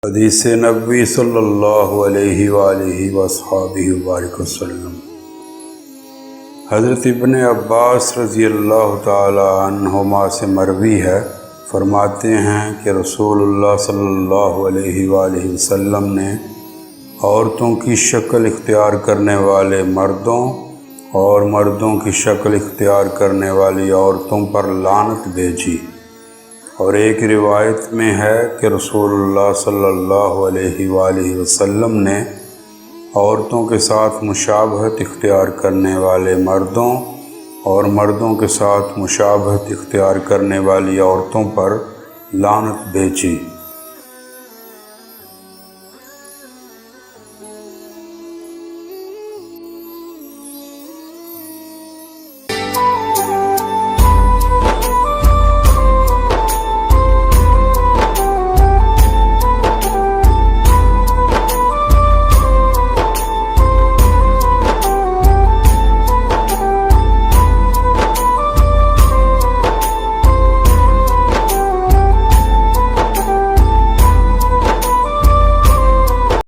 حدیث نبوی صلی اللہ علیہ وآلہ وصحبہ وسلم۔ حضرت ابن عباس رضی اللہ تعالی عنہما سے مروی ہے، فرماتے ہیں کہ رسول اللہ صلی اللہ علیہ وآلہ وسلم نے عورتوں کی شکل اختیار کرنے والے مردوں اور مردوں کی شکل اختیار کرنے والی عورتوں پر لعنت بھیجی، اور ایک روایت میں ہے کہ رسول اللہ صلی اللہ علیہ وآلہ وسلم نے عورتوں کے ساتھ مشابہت اختیار کرنے والے مردوں اور مردوں کے ساتھ مشابہت اختیار کرنے والی عورتوں پر لعنت بھیجی۔